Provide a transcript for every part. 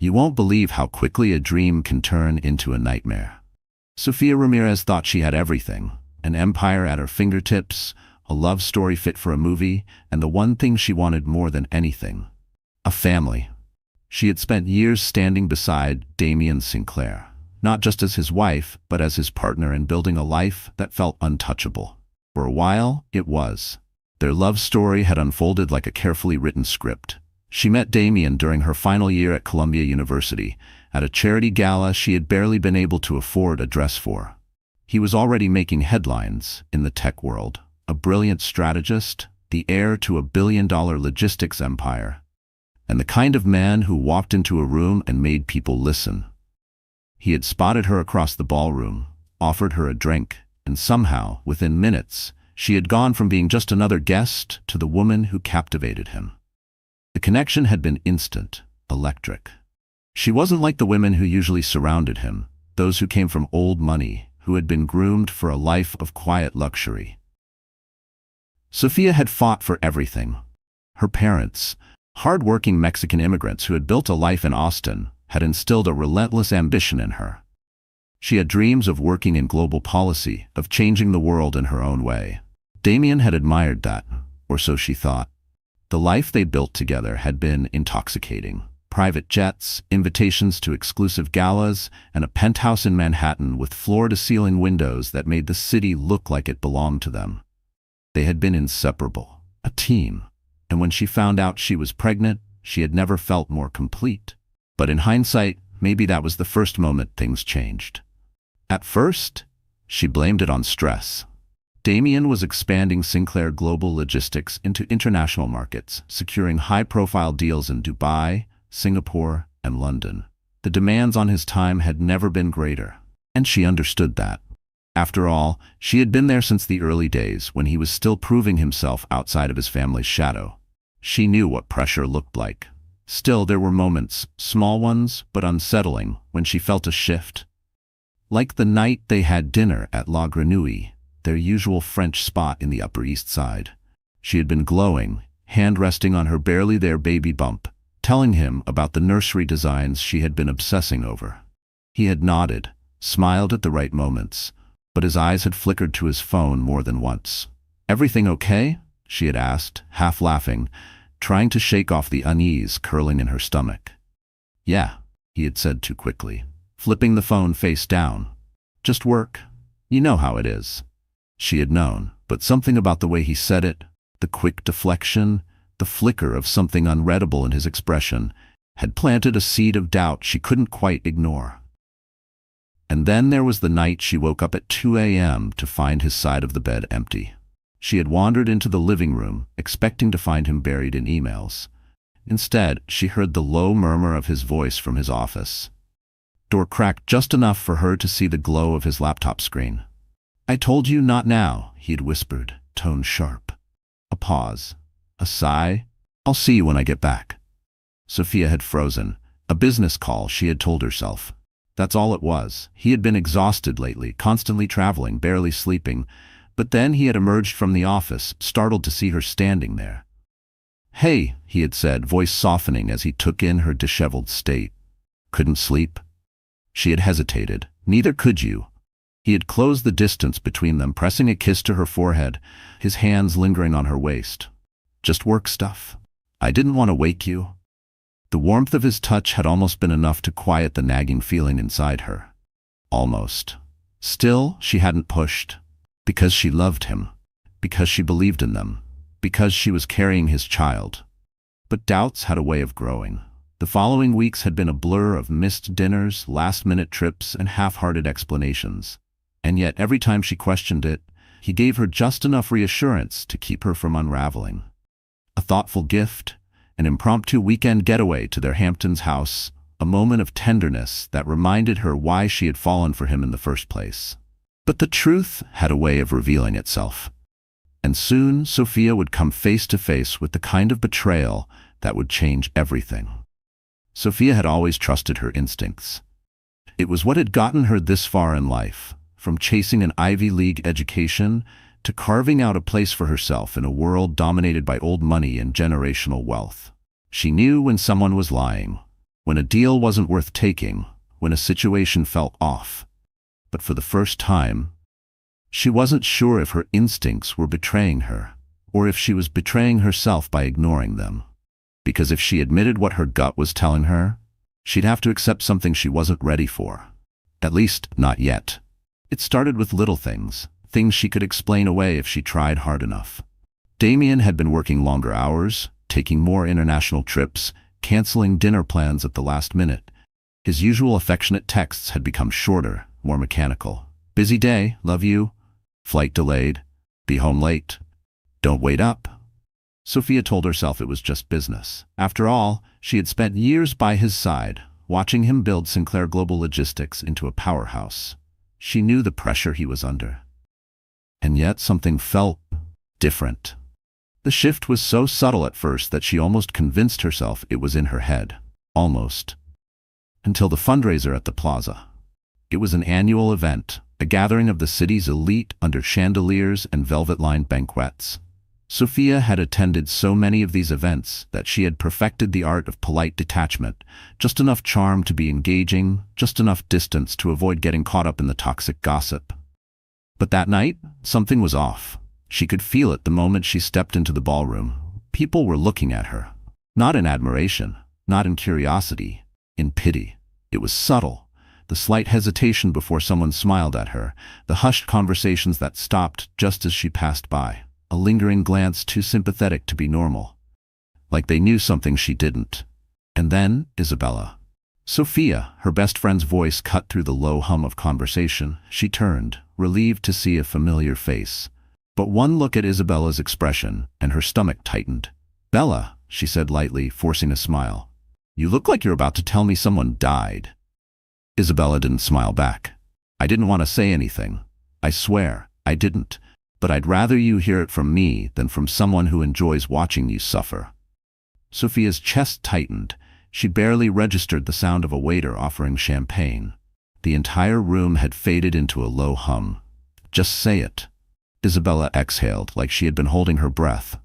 You won't believe how quickly a dream can turn into a nightmare. Sofia Ramirez thought she had everything: an empire at her fingertips, a love story fit for a movie, and the one thing she wanted more than anything: a family. She had spent years standing beside Damien Sinclair, not just as his wife, but as his partner in building a life that felt untouchable. For a while, it was. Their love story had unfolded like a carefully written script. She met Damien during her final year at Columbia University, at a charity gala she had barely been able to afford a dress for. He was already making headlines in the tech world, a brilliant strategist, the heir to a billion-dollar logistics empire, and the kind of man who walked into a room and made people listen. He had spotted her across the ballroom, offered her a drink, and somehow, within minutes, she had gone from being just another guest to the woman who captivated him. The connection had been instant, electric. She wasn't like the women who usually surrounded him, those who came from old money, who had been groomed for a life of quiet luxury. Sofia had fought for everything. Her parents, hard-working Mexican immigrants who had built a life in Austin, had instilled a relentless ambition in her. She had dreams of working in global policy, of changing the world in her own way. Damien had admired that, or so she thought. The life they built together had been intoxicating. Private jets, invitations to exclusive galas, and a penthouse in Manhattan with floor-to-ceiling windows that made the city look like it belonged to them. They had been inseparable, a team, and when she found out she was pregnant, she had never felt more complete. But in hindsight, maybe that was the first moment things changed. At first, she blamed it on stress. Damien was expanding Sinclair Global Logistics into international markets, securing high-profile deals in Dubai, Singapore, and London. The demands on his time had never been greater, and she understood that. After all, she had been there since the early days when he was still proving himself outside of his family's shadow. She knew what pressure looked like. Still, there were moments, small ones but unsettling, when she felt a shift. Like the night they had dinner at La Grenouille, their usual French spot in the Upper East Side. She had been glowing, hand resting on her barely there baby bump, telling him about the nursery designs she had been obsessing over. He had nodded, smiled at the right moments, but his eyes had flickered to his phone more than once. "Everything okay?" she had asked, half laughing, trying to shake off the unease curling in her stomach. "Yeah," he had said too quickly, flipping the phone face down. "Just work. You know how it is." She had known, but something about the way he said it, the quick deflection, the flicker of something unreadable in his expression, had planted a seed of doubt she couldn't quite ignore. And then there was the night she woke up at 2 a.m. to find his side of the bed empty. She had wandered into the living room, expecting to find him buried in emails. Instead, she heard the low murmur of his voice from his office. Door cracked just enough for her to see the glow of his laptop screen. "I told you not now," he had whispered, tone sharp. A pause. A sigh. "I'll see you when I get back." Sofia had frozen. A business call, she had told herself. That's all it was. He had been exhausted lately, constantly traveling, barely sleeping. But then he had emerged from the office, startled to see her standing there. "Hey," he had said, voice softening as he took in her disheveled state. "Couldn't sleep?" She had hesitated. "Neither could you." He had closed the distance between them, pressing a kiss to her forehead, his hands lingering on her waist. "Just work stuff. I didn't want to wake you." The warmth of his touch had almost been enough to quiet the nagging feeling inside her. Almost. Still, she hadn't pushed. Because she loved him. Because she believed in them. Because she was carrying his child. But doubts had a way of growing. The following weeks had been a blur of missed dinners, last-minute trips, and half-hearted explanations. And yet every time she questioned it, he gave her just enough reassurance to keep her from unraveling. A thoughtful gift, an impromptu weekend getaway to their Hamptons house, a moment of tenderness that reminded her why she had fallen for him in the first place. But the truth had a way of revealing itself. And soon Sofia would come face to face with the kind of betrayal that would change everything. Sofia had always trusted her instincts. It was what had gotten her this far in life, from chasing an Ivy League education to carving out a place for herself in a world dominated by old money and generational wealth. She knew when someone was lying, when a deal wasn't worth taking, when a situation felt off. But for the first time, she wasn't sure if her instincts were betraying her, or if she was betraying herself by ignoring them. Because if she admitted what her gut was telling her, she'd have to accept something she wasn't ready for. At least, not yet. It started with little things, things she could explain away if she tried hard enough. Damien had been working longer hours, taking more international trips, canceling dinner plans at the last minute. His usual affectionate texts had become shorter, more mechanical. Busy day, love you. Flight delayed. Be home late. Don't wait up. Sophia told herself it was just business. After all, she had spent years by his side, watching him build Sinclair Global Logistics into a powerhouse. She knew the pressure he was under. And yet something felt different. The shift was so subtle at first that she almost convinced herself it was in her head. Almost. Until the fundraiser at the plaza. It was an annual event, a gathering of the city's elite under chandeliers and velvet-lined banquets. Sophia had attended so many of these events that she had perfected the art of polite detachment, just enough charm to be engaging, just enough distance to avoid getting caught up in the toxic gossip. But that night, something was off. She could feel it the moment she stepped into the ballroom. People were looking at her. Not in admiration, not in curiosity, in pity. It was subtle. The slight hesitation before someone smiled at her, the hushed conversations that stopped just as she passed by, a lingering glance too sympathetic to be normal. Like they knew something she didn't. And then, Isabella. Sophia, her best friend's voice cut through the low hum of conversation. She turned, relieved to see a familiar face. But one look at Isabella's expression, and her stomach tightened. "Bella," she said lightly, forcing a smile. "You look like you're about to tell me someone died." Isabella didn't smile back. "I didn't want to say anything. I swear, I didn't. But I'd rather you hear it from me than from someone who enjoys watching you suffer." Sophia's chest tightened. She barely registered the sound of a waiter offering champagne. The entire room had faded into a low hum. "Just say it." Isabella exhaled like she had been holding her breath.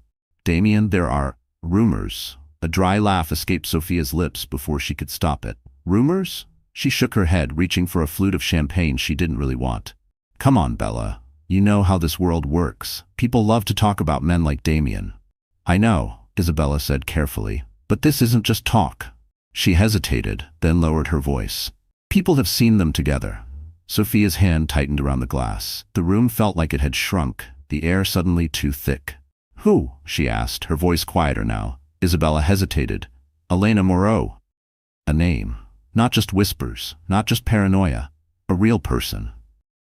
"Damien, there are rumors." A dry laugh escaped Sophia's lips before she could stop it. "Rumors?" She shook her head, reaching for a flute of champagne she didn't really want. "Come on, Bella. You know how this world works. People love to talk about men like Damien." "I know," Isabella said carefully, "but this isn't just talk." She hesitated, then lowered her voice. "People have seen them together." Sophia's hand tightened around the glass. The room felt like it had shrunk, the air suddenly too thick. "Who?" she asked, her voice quieter now. Isabella hesitated. "Elena Moreau." A name. Not just whispers, not just paranoia. A real person.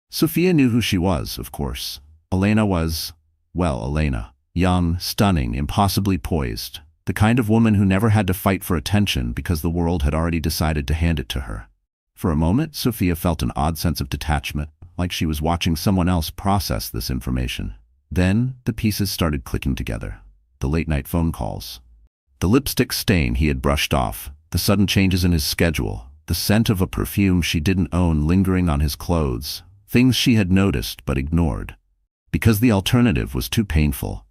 Sophia knew who she was, of course. Elena was, well, Elena. Young, stunning, impossibly poised. The kind of woman who never had to fight for attention because the world had already decided to hand it to her. For a moment, Sophia felt an odd sense of detachment, like she was watching someone else process this information. Then, the pieces started clicking together. The late-night phone calls. The lipstick stain he had brushed off, the sudden changes in his schedule, the scent of a perfume she didn't own lingering on his clothes, things she had noticed but ignored. Because the alternative was too painful.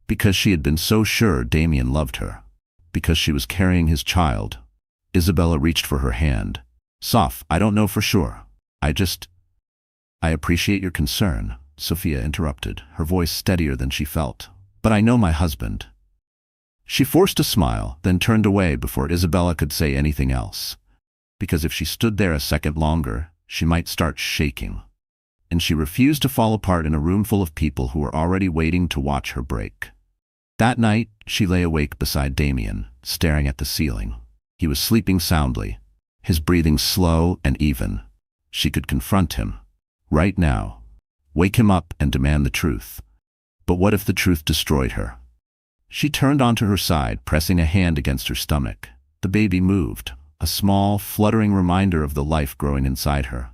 Because she had been so sure Damien loved her. Because she was carrying his child. Isabella reached for her hand. "Soph, I don't know for sure. I appreciate your concern," Sophia interrupted, her voice steadier than she felt. "But I know my husband." She forced a smile, then turned away before Isabella could say anything else. Because if she stood there a second longer, she might start shaking. And she refused to fall apart in a room full of people who were already waiting to watch her break. That night, she lay awake beside Damien, staring at the ceiling. He was sleeping soundly, his breathing slow and even. She could confront him. Right now. Wake him up and demand the truth. But what if the truth destroyed her? She turned onto her side, pressing a hand against her stomach. The baby moved, a small, fluttering reminder of the life growing inside her.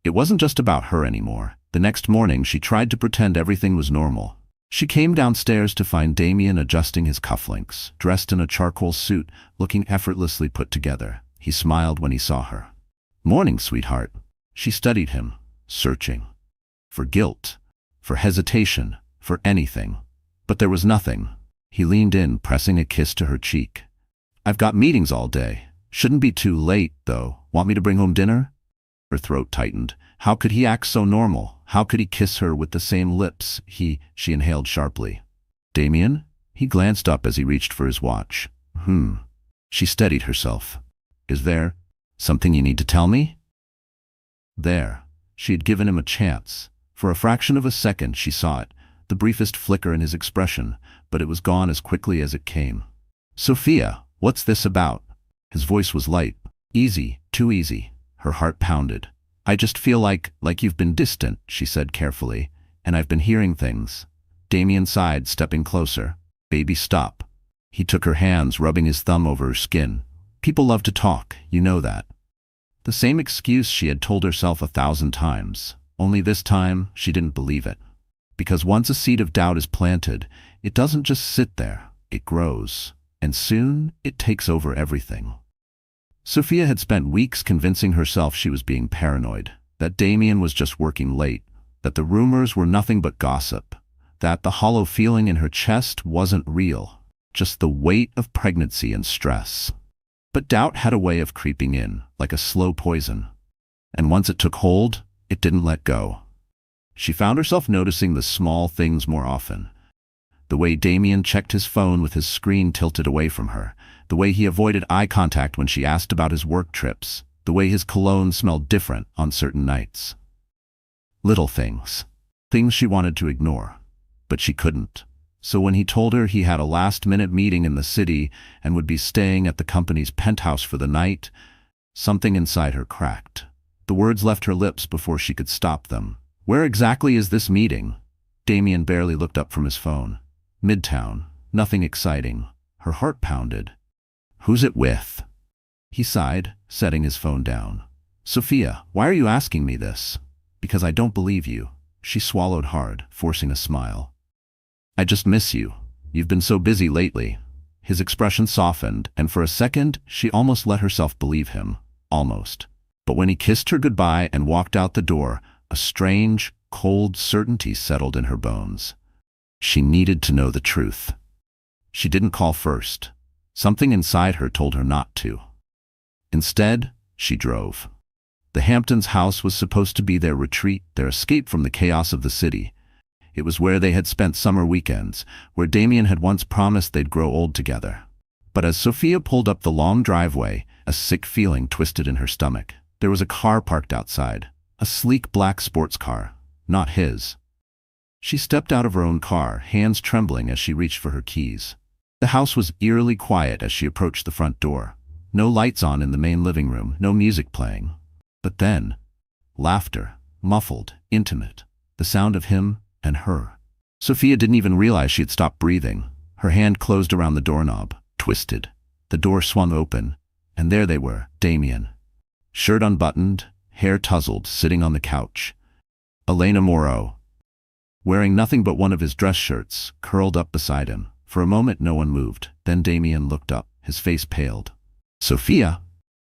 It wasn't just about her anymore. The next morning, she tried to pretend everything was normal. She came downstairs to find Damien adjusting his cufflinks, dressed in a charcoal suit, looking effortlessly put together. He smiled when he saw her. "Morning, sweetheart." She studied him, searching. For guilt, for hesitation, for anything. But there was nothing. He leaned in, pressing a kiss to her cheek. "I've got meetings all day." Shouldn't be too late, though. Want me to bring home dinner? Her throat tightened. How could he act so normal? How could he kiss her with the same lips? She inhaled sharply. Damien? He glanced up as he reached for his watch. She steadied herself. Is there something you need to tell me? There. She had given him a chance. For a fraction of a second she saw it, the briefest flicker in his expression, but it was gone as quickly as it came. Sophia, what's this about? His voice was light. Easy, too easy. Her heart pounded. I just feel like you've been distant, she said carefully, and I've been hearing things. Damien sighed, stepping closer. Baby, stop. He took her hands, rubbing his thumb over her skin. People love to talk, you know that. The same excuse she had told herself 1,000 times. Only this time, she didn't believe it. Because once a seed of doubt is planted, it doesn't just sit there, it grows. And soon, it takes over everything. Sophia had spent weeks convincing herself she was being paranoid, that Damien was just working late, that the rumors were nothing but gossip, that the hollow feeling in her chest wasn't real, just the weight of pregnancy and stress. But doubt had a way of creeping in, like a slow poison. And once it took hold, it didn't let go. She found herself noticing the small things more often. The way Damien checked his phone with his screen tilted away from her, the way he avoided eye contact when she asked about his work trips, the way his cologne smelled different on certain nights. Little things. Things she wanted to ignore. But she couldn't. So when he told her he had a last-minute meeting in the city and would be staying at the company's penthouse for the night, something inside her cracked. The words left her lips before she could stop them. Where exactly is this meeting? Damien barely looked up from his phone. Midtown. Nothing exciting. Her heart pounded. Who's it with? He sighed, setting his phone down. Sophia, why are you asking me this? Because I don't believe you. She swallowed hard, forcing a smile. I just miss you. You've been so busy lately. His expression softened, and for a second, she almost let herself believe him. Almost. But when he kissed her goodbye and walked out the door, a strange, cold certainty settled in her bones. She needed to know the truth. She didn't call first. Something inside her told her not to. Instead, she drove. The Hamptons' house was supposed to be their retreat, their escape from the chaos of the city. It was where they had spent summer weekends, where Damien had once promised they'd grow old together. But as Sophia pulled up the long driveway, a sick feeling twisted in her stomach. There was a car parked outside, a sleek black sports car, not his. She stepped out of her own car, hands trembling as she reached for her keys. The house was eerily quiet as she approached the front door. No lights on in the main living room, no music playing. But then, laughter, muffled, intimate, the sound of him and her. Sophia didn't even realize she had stopped breathing. Her hand closed around the doorknob, twisted. The door swung open, and there they were, Damien. Shirt unbuttoned, hair tousled, sitting on the couch. Elena Moreau, wearing nothing but one of his dress shirts, curled up beside him. For a moment no one moved. Then Damien looked up, his face paled. Sophia!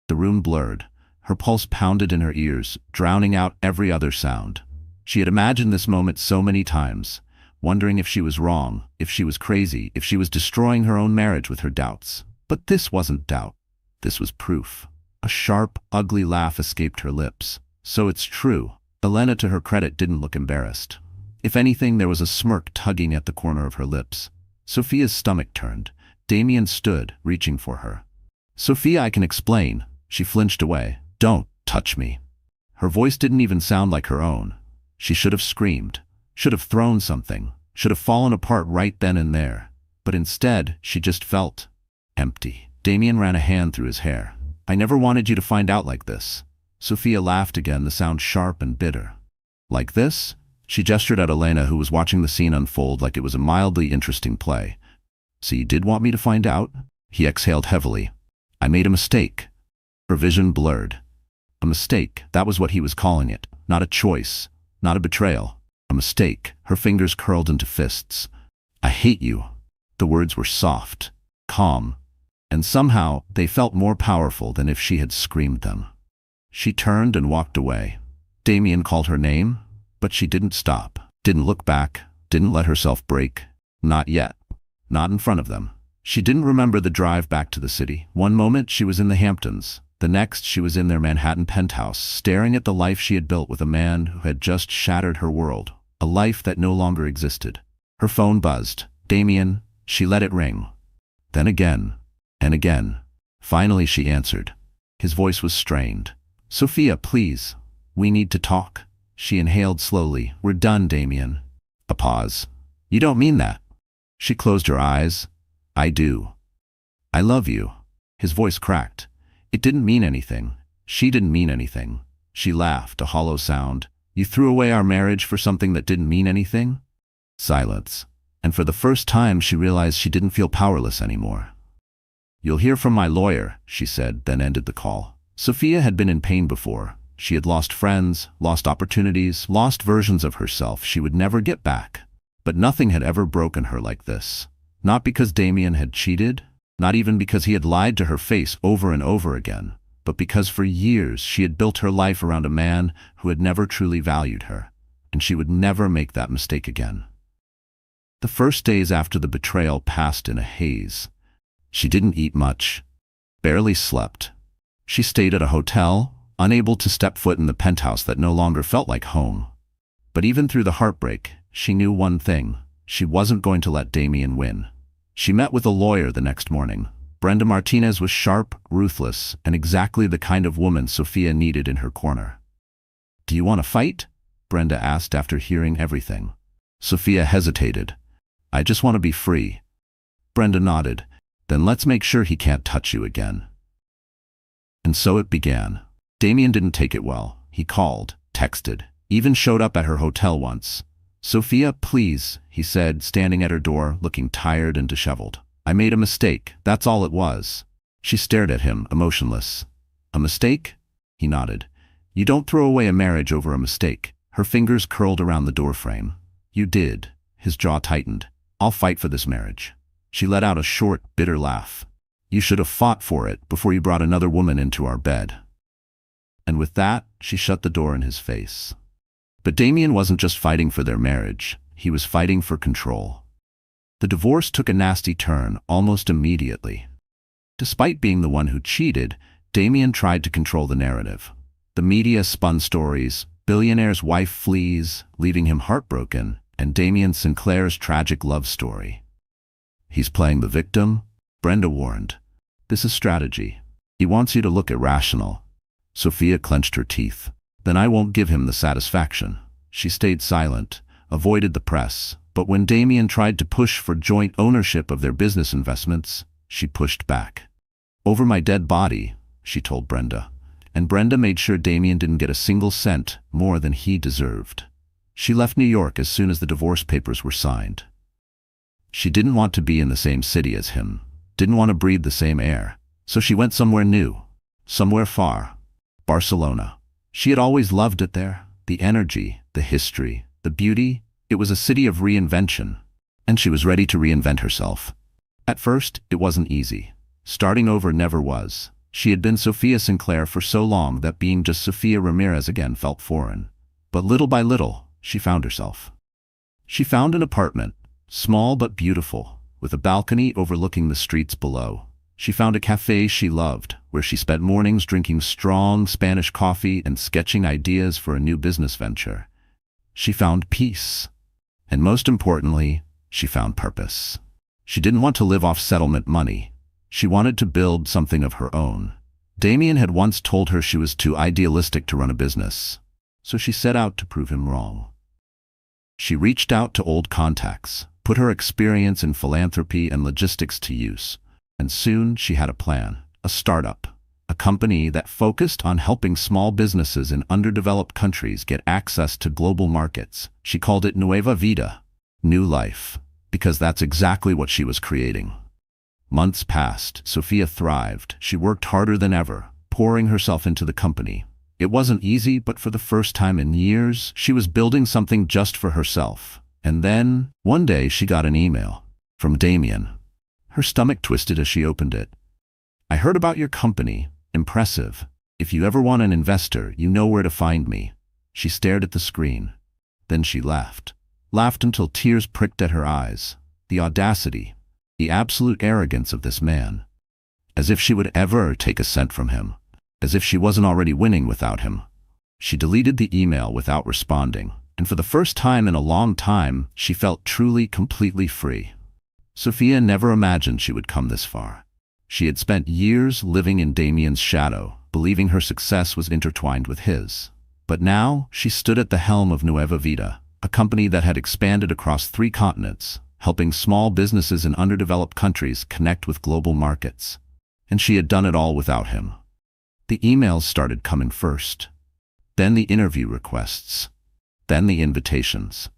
The room blurred. Her pulse pounded in her ears, drowning out every other sound. She had imagined this moment so many times, wondering if she was wrong, if she was crazy, if she was destroying her own marriage with her doubts. But this wasn't doubt. This was proof. A sharp, ugly laugh escaped her lips. So it's true. Elena, to her credit, didn't look embarrassed. If anything, there was a smirk tugging at the corner of her lips. Sophia's stomach turned. Damien stood, reaching for her. Sophia, I can explain. She flinched away. Don't touch me. Her voice didn't even sound like her own. She should have screamed, should have thrown something, should have fallen apart right then and there. But instead, she just felt empty. Damien ran a hand through his hair. I never wanted you to find out like this. Sophia laughed again, the sound sharp and bitter. Like this? She gestured at Elena, who was watching the scene unfold like it was a mildly interesting play. So you did want me to find out? He exhaled heavily. I made a mistake. Her vision blurred. A mistake, that was what he was calling it. Not a choice, not a betrayal. A mistake. Her fingers curled into fists. I hate you. The words were soft, calm, and somehow they felt more powerful than if she had screamed them. She turned and walked away. Damien called her name, but she didn't stop, didn't look back, didn't let herself break. Not yet. Not in front of them. She didn't remember the drive back to the city. One moment she was in the Hamptons. The next she was in their Manhattan penthouse, staring at the life she had built with a man who had just shattered her world, a life that no longer existed. Her phone buzzed. Damien. She let it ring. Then again, and again. Finally she answered. His voice was strained. Sophia, please. We need to talk. She inhaled slowly. We're done, Damien. A pause. You don't mean that. She closed her eyes. I do. I love you. His voice cracked. It didn't mean anything. She didn't mean anything. She laughed, a hollow sound. You threw away our marriage for something that didn't mean anything? Silence. And for the first time she realized she didn't feel powerless anymore. You'll hear from my lawyer, she said, then ended the call. Sophia had been in pain before. She had lost friends, lost opportunities, lost versions of herself she would never get back. But nothing had ever broken her like this. Not because Damien had cheated, not even because he had lied to her face over and over again, but because for years she had built her life around a man who had never truly valued her, and she would never make that mistake again. The first days after the betrayal passed in a haze. She didn't eat much, barely slept. She stayed at a hotel, unable to step foot in the penthouse that no longer felt like home. But even through the heartbreak, she knew one thing. She wasn't going to let Damien win. She met with a lawyer the next morning. Brenda Martinez was sharp, ruthless, and exactly the kind of woman Sophia needed in her corner. Do you want to fight? Brenda asked after hearing everything. Sophia hesitated. I just want to be free. Brenda nodded. Then let's make sure he can't touch you again. And so it began. Damien didn't take it well. He called, texted, even showed up at her hotel once. Sophia, please, he said, standing at her door, looking tired and disheveled. I made a mistake, that's all it was. She stared at him, emotionless. A mistake? He nodded. You don't throw away a marriage over a mistake. Her fingers curled around the doorframe. You did. His jaw tightened. I'll fight for this marriage. She let out a short, bitter laugh. You should have fought for it before you brought another woman into our bed. And with that, she shut the door in his face. But Damien wasn't just fighting for their marriage, he was fighting for control. The divorce took a nasty turn almost immediately. Despite being the one who cheated, Damien tried to control the narrative. The media spun stories, Billionaire's wife flees, leaving him heartbroken, and Damien Sinclair's tragic love story. He's playing the victim, Brenda warned. This is strategy. He wants you to look irrational. Sophia clenched her teeth. Then I won't give him the satisfaction. She stayed silent, avoided the press, but when Damien tried to push for joint ownership of their business investments, she pushed back. Over my dead body, she told Brenda. And Brenda made sure Damien didn't get a single cent more than he deserved. She left New York as soon as the divorce papers were signed. She didn't want to be in the same city as him, didn't want to breathe the same air, so she went somewhere new, somewhere far. Barcelona. She had always loved it there, the energy, the history, the beauty. It was a city of reinvention, and she was ready to reinvent herself. At first, it wasn't easy. Starting over never was. She had been Sophia Sinclair for so long that being just Sophia Ramirez again felt foreign. But little by little, she found herself. She found an apartment, small but beautiful, with a balcony overlooking the streets below. She found a cafe she loved, where she spent mornings drinking strong Spanish coffee and sketching ideas for a new business venture. She found peace. And most importantly, she found purpose. She didn't want to live off settlement money. She wanted to build something of her own. Damien had once told her she was too idealistic to run a business, so she set out to prove him wrong. She reached out to old contacts, put her experience in philanthropy and logistics to use. And soon she had a plan, a startup, a company that focused on helping small businesses in underdeveloped countries get access to global markets. She called it Nueva Vida, new life, because that's exactly what she was creating. Months passed. Sophia thrived. She worked harder than ever, pouring herself into the company. It wasn't easy, but for the first time in years, she was building something just for herself. And then, one day, she got an email from Damien. Her stomach twisted as she opened it. I heard about your company. Impressive. If you ever want an investor, you know where to find me. She stared at the screen. Then she laughed. Laughed until tears pricked at her eyes. The audacity. The absolute arrogance of this man. As if she would ever take a cent from him. As if she wasn't already winning without him. She deleted the email without responding, and for the first time in a long time, she felt truly, completely free. Sophia never imagined she would come this far. She had spent years living in Damien's shadow, believing her success was intertwined with his. But now, she stood at the helm of Nueva Vida, a company that had expanded across 3 continents, helping small businesses in underdeveloped countries connect with global markets. And she had done it all without him. The emails started coming first. Then the interview requests. Then the invitations.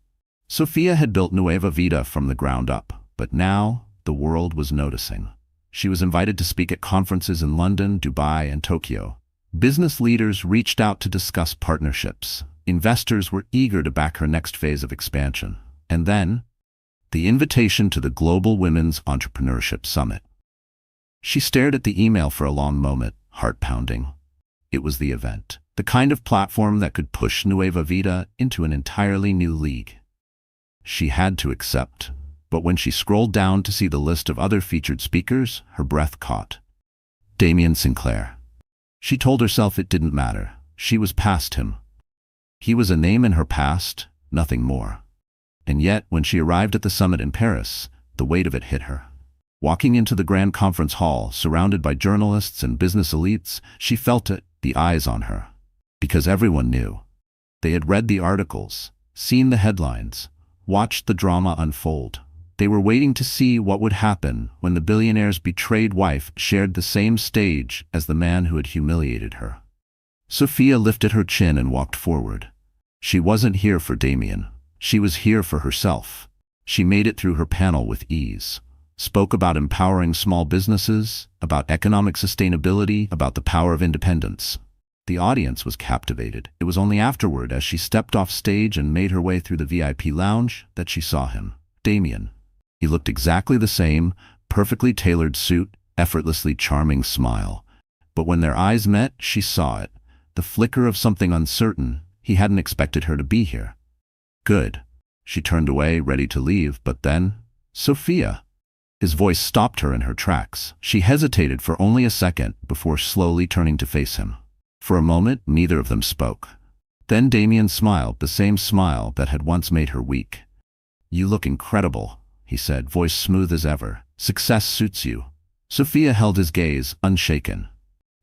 Sophia had built Nueva Vida from the ground up, but now the world was noticing. She was invited to speak at conferences in London, Dubai, and Tokyo. Business leaders reached out to discuss partnerships. Investors were eager to back her next phase of expansion. And then, the invitation to the Global Women's Entrepreneurship Summit. She stared at the email for a long moment, heart pounding. It was the event, the kind of platform that could push Nueva Vida into an entirely new league. She had to accept. But when she scrolled down to see the list of other featured speakers, her breath caught. Damien Sinclair. She told herself it didn't matter. She was past him. He was a name in her past, nothing more. And yet, when she arrived at the summit in Paris, the weight of it hit her. Walking into the grand conference hall, surrounded by journalists and business elites, she felt it, the eyes on her. Because everyone knew. They had read the articles, seen the headlines, watched the drama unfold. They were waiting to see what would happen when the billionaire's betrayed wife shared the same stage as the man who had humiliated her. Sophia lifted her chin and walked forward. She wasn't here for Damien. She was here for herself. She made it through her panel with ease. Spoke about empowering small businesses, about economic sustainability, about the power of independence. The audience was captivated. It was only afterward, as she stepped off stage and made her way through the VIP lounge, that she saw him. Damien. He looked exactly the same, perfectly tailored suit, effortlessly charming smile. But when their eyes met, she saw it. The flicker of something uncertain. He hadn't expected her to be here. Good. She turned away, ready to leave, but then, Sophia. His voice stopped her in her tracks. She hesitated for only a second before slowly turning to face him. For a moment, neither of them spoke. Then Damien smiled, the same smile that had once made her weak. You look incredible, he said, voice smooth as ever. Success suits you. Sophia held his gaze, unshaken.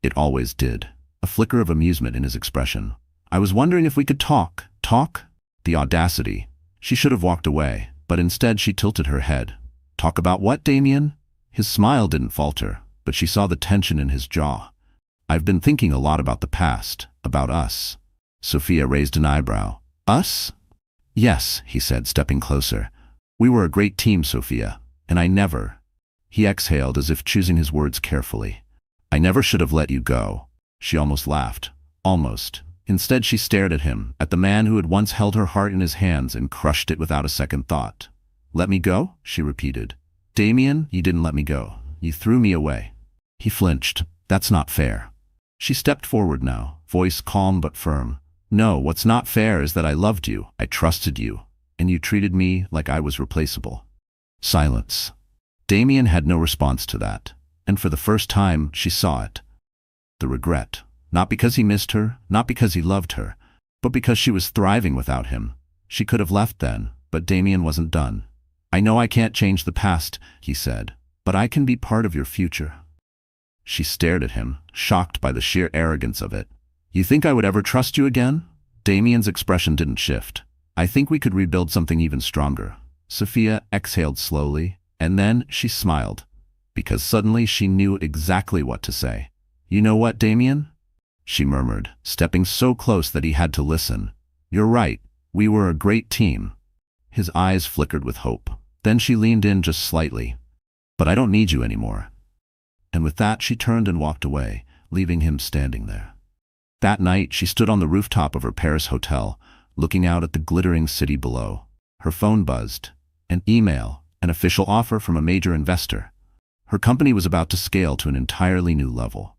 It always did. A flicker of amusement in his expression. I was wondering if we could talk. Talk? The audacity. She should have walked away, but instead she tilted her head. Talk about what, Damien? His smile didn't falter, but she saw the tension in his jaw. I've been thinking a lot about the past, about us. Sophia raised an eyebrow. Us? Yes, he said, stepping closer. We were a great team, Sophia, and I never. He exhaled as if choosing his words carefully. I never should have let you go. She almost laughed. Almost. Instead, she stared at him, at the man who had once held her heart in his hands and crushed it without a second thought. Let me go? She repeated. Damien, you didn't let me go. You threw me away. He flinched. That's not fair. She stepped forward now, voice calm but firm. No, what's not fair is that I loved you, I trusted you, and you treated me like I was replaceable. Silence. Damien had no response to that, and for the first time she saw it. The regret. Not because he missed her, not because he loved her, but because she was thriving without him. She could have left then, but Damien wasn't done. I know I can't change the past, he said, but I can be part of your future. She stared at him, shocked by the sheer arrogance of it. You think I would ever trust you again? Damien's expression didn't shift. I think we could rebuild something even stronger. Sophia exhaled slowly, and then she smiled, because suddenly she knew exactly what to say. You know what, Damien? She murmured, stepping so close that he had to listen. You're right, we were a great team. His eyes flickered with hope. Then she leaned in just slightly. But I don't need you anymore. And with that she turned and walked away, leaving him standing there. That night she stood on the rooftop of her Paris hotel, looking out at the glittering city below. Her phone buzzed. An email, an official offer from a major investor. Her company was about to scale to an entirely new level.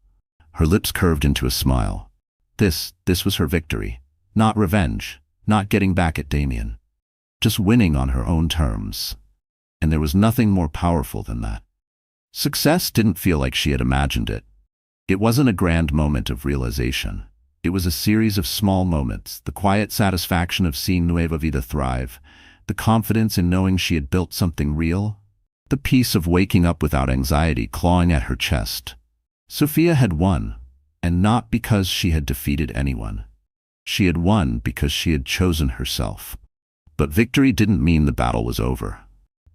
Her lips curved into a smile. This was her victory. Not revenge, not getting back at Damien. Just winning on her own terms. and there was nothing more powerful than that. Success didn't feel like she had imagined it. It wasn't a grand moment of realization. It was a series of small moments, the quiet satisfaction of seeing Nueva Vida thrive, the confidence in knowing she had built something real, the peace of waking up without anxiety clawing at her chest. Sofia had won, and not because she had defeated anyone. She had won because she had chosen herself. But victory didn't mean the battle was over.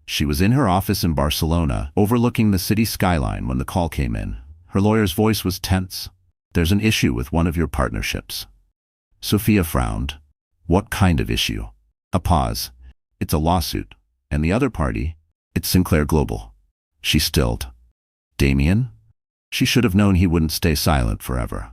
She was in her office in Barcelona, overlooking the city skyline when the call came in. Her lawyer's voice was tense. "There's an issue with one of your partnerships." Sofia frowned. "What kind of issue?" A pause. "It's a lawsuit. And the other party? It's Sinclair Global." She stilled. "Damien?" She should have known he wouldn't stay silent forever.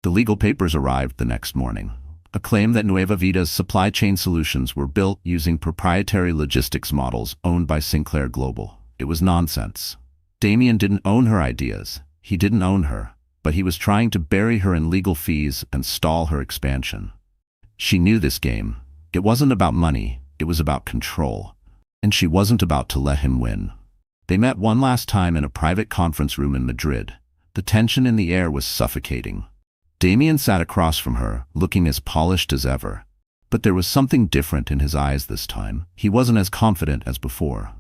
The legal papers arrived the next morning. A claim that Nueva Vida's supply chain solutions were built using proprietary logistics models owned by Sinclair Global. It was nonsense. Damien didn't own her ideas. He didn't own her, but he was trying to bury her in legal fees and stall her expansion. She knew this game. It wasn't about money, it was about control. And she wasn't about to let him win. They met one last time in a private conference room in Madrid. The tension in the air was suffocating. Damien sat across from her, looking as polished as ever. But there was something different in his eyes this time. He wasn't as confident as before.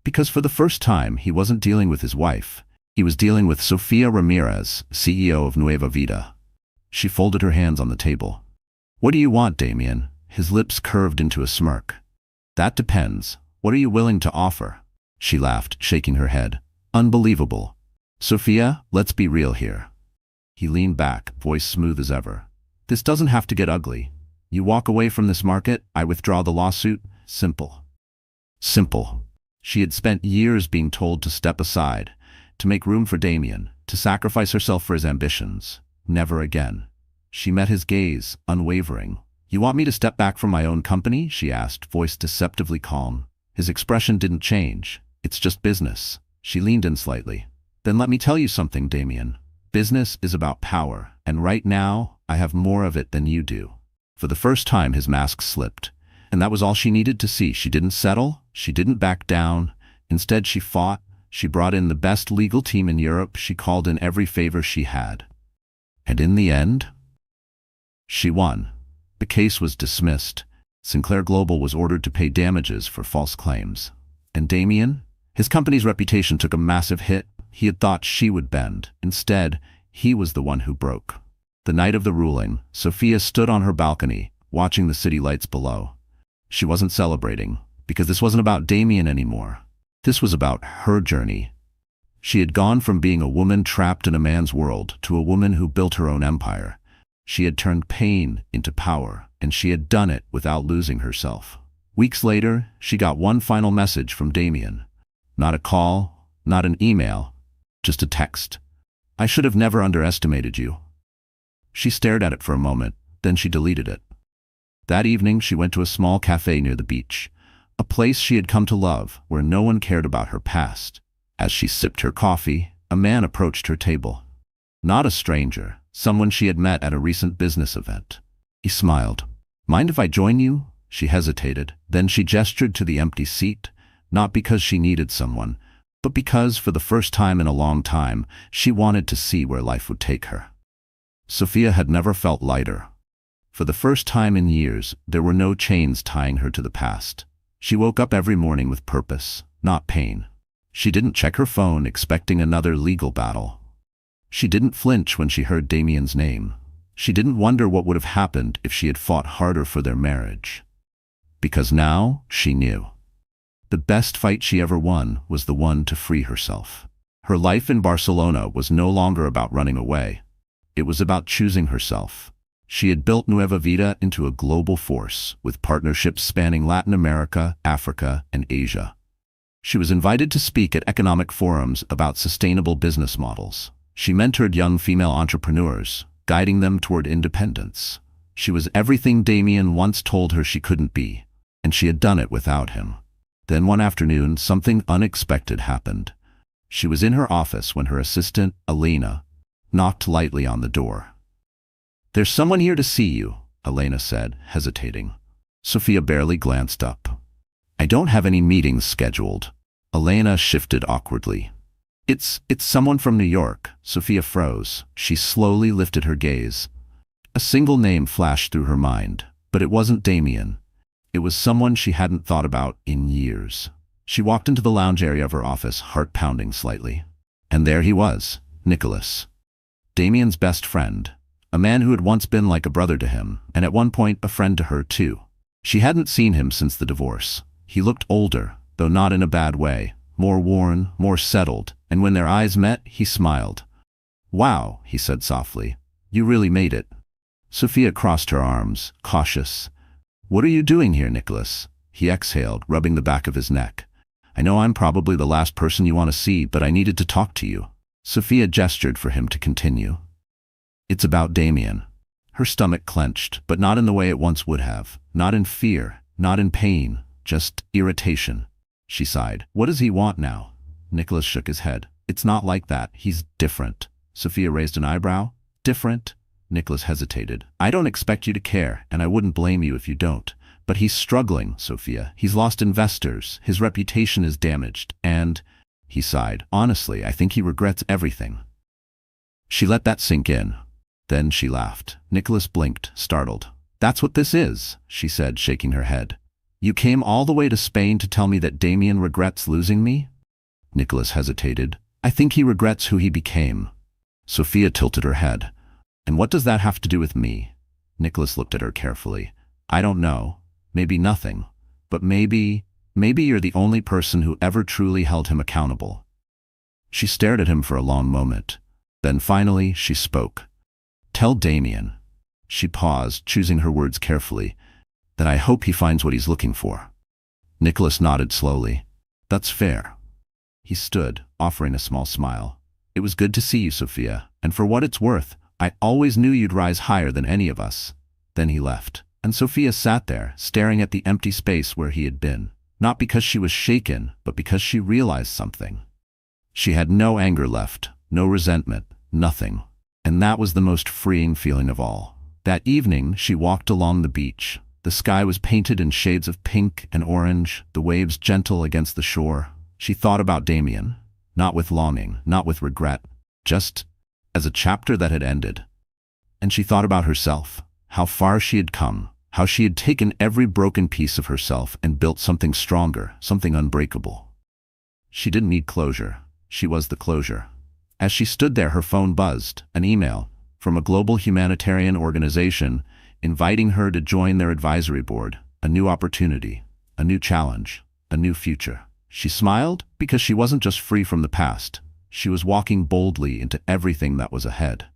Because for the first time, he wasn't dealing with his wife. He was dealing with Sofia Ramirez, CEO of Nueva Vida. She folded her hands on the table. "What do you want, Damien?" His lips curved into a smirk. "That depends. What are you willing to offer?" She laughed, shaking her head. "Unbelievable. Sofia, let's be real here." He leaned back, voice smooth as ever. "This doesn't have to get ugly. You walk away from this market, I withdraw the lawsuit. Simple." Simple. She had spent years being told to step aside, to make room for Damien, to sacrifice herself for his ambitions. Never again. She met his gaze, unwavering. "You want me to step back from my own company?" she asked, voice deceptively calm. His expression didn't change. "It's just business." She leaned in slightly. "Then let me tell you something, Damien. Business is about power, and right now, I have more of it than you do." For the first time, his mask slipped. And that was all she needed to see. She didn't settle. She didn't back down. Instead, she fought. She brought in the best legal team in Europe. She called in every favor she had. And in the end, she won. The case was dismissed. Sinclair Global was ordered to pay damages for false claims. And Damien? His company's reputation took a massive hit. He had thought she would bend. Instead, he was the one who broke. The night of the ruling, Sofia stood on her balcony, watching the city lights below. She wasn't celebrating, because this wasn't about Damien anymore. This was about her journey. She had gone from being a woman trapped in a man's world to a woman who built her own empire. She had turned pain into power, and she had done it without losing herself. Weeks later, she got one final message from Damien. Not a call, not an email, just a text. "I should have never underestimated you." She stared at it for a moment, then she deleted it. That evening, she went to a small cafe near the beach, a place she had come to love, where no one cared about her past. As she sipped her coffee, a man approached her table. Not a stranger, someone she had met at a recent business event. He smiled. "Mind if I join you?" She hesitated. Then she gestured to the empty seat, not because she needed someone, but because, for the first time in a long time, she wanted to see where life would take her. Sofia had never felt lighter. For the first time in years, there were no chains tying her to the past. She woke up every morning with purpose, not pain. She didn't check her phone expecting another legal battle. She didn't flinch when she heard Damien's name. She didn't wonder what would have happened if she had fought harder for their marriage. Because now, she knew. The best fight she ever won was the one to free herself. Her life in Barcelona was no longer about running away. It was about choosing herself. She had built Nueva Vida into a global force, with partnerships spanning Latin America, Africa, and Asia. She was invited to speak at economic forums about sustainable business models. She mentored young female entrepreneurs, guiding them toward independence. She was everything Damien once told her she couldn't be, and she had done it without him. Then one afternoon, something unexpected happened. She was in her office when her assistant, Elena, knocked lightly on the door. "There's someone here to see you," Elena said, hesitating. Sofia barely glanced up. I don't have any meetings scheduled. Elena shifted awkwardly. It's someone from New York. Sophia froze. She slowly lifted her gaze. A single name flashed through her mind, but it wasn't Damien. It was someone she hadn't thought about in years. She walked into the lounge area of her office, heart pounding slightly. And there he was, Nicholas. Damien's best friend. A man who had once been like a brother to him, and at one point a friend to her too. She hadn't seen him since the divorce. He looked older, though not in a bad way, more worn, more settled, and when their eyes met, he smiled. "Wow," he said softly. "You really made it." Sophia crossed her arms, cautious. "What are you doing here, Nicholas?" He exhaled, rubbing the back of his neck. "I know I'm probably the last person you want to see, but I needed to talk to you." Sophia gestured for him to continue. "It's about Damien." Her stomach clenched, but not in the way it once would have. Not in fear, not in pain, just irritation. She sighed. "What does he want now?" Nicholas shook his head. "It's not like that. He's different." Sophia raised an eyebrow. "Different?" Nicholas hesitated. "I don't expect you to care, and I wouldn't blame you if you don't. But he's struggling, Sophia. He's lost investors. His reputation is damaged. And," he sighed, "honestly, I think he regrets everything." She let that sink in. Then she laughed. Nicholas blinked, startled. "That's what this is," she said, shaking her head. "You came all the way to Spain to tell me that Damien regrets losing me?" Nicholas hesitated. "I think he regrets who he became." Sophia tilted her head. "And what does that have to do with me?" Nicholas looked at her carefully. "I don't know. Maybe nothing. But maybe you're the only person who ever truly held him accountable." She stared at him for a long moment. Then finally she spoke. "Tell Damien." She paused, choosing her words carefully. "That I hope he finds what he's looking for." Nicholas nodded slowly. "That's fair." He stood, offering a small smile. "It was good to see you, Sophia, and for what it's worth, I always knew you'd rise higher than any of us." Then he left, and Sophia sat there, staring at the empty space where he had been, not because she was shaken, but because she realized something. She had no anger left, no resentment, nothing. And that was the most freeing feeling of all. That evening, she walked along the beach. The sky was painted in shades of pink and orange, the waves gentle against the shore. She thought about Damien, not with longing, not with regret, just as a chapter that had ended. And she thought about herself, how far she had come, how she had taken every broken piece of herself and built something stronger, something unbreakable. She didn't need closure. She was the closure. As she stood there, her phone buzzed, an email from a global humanitarian organization inviting her to join their advisory board, a new opportunity, a new challenge, a new future. She smiled because she wasn't just free from the past. She was walking boldly into everything that was ahead.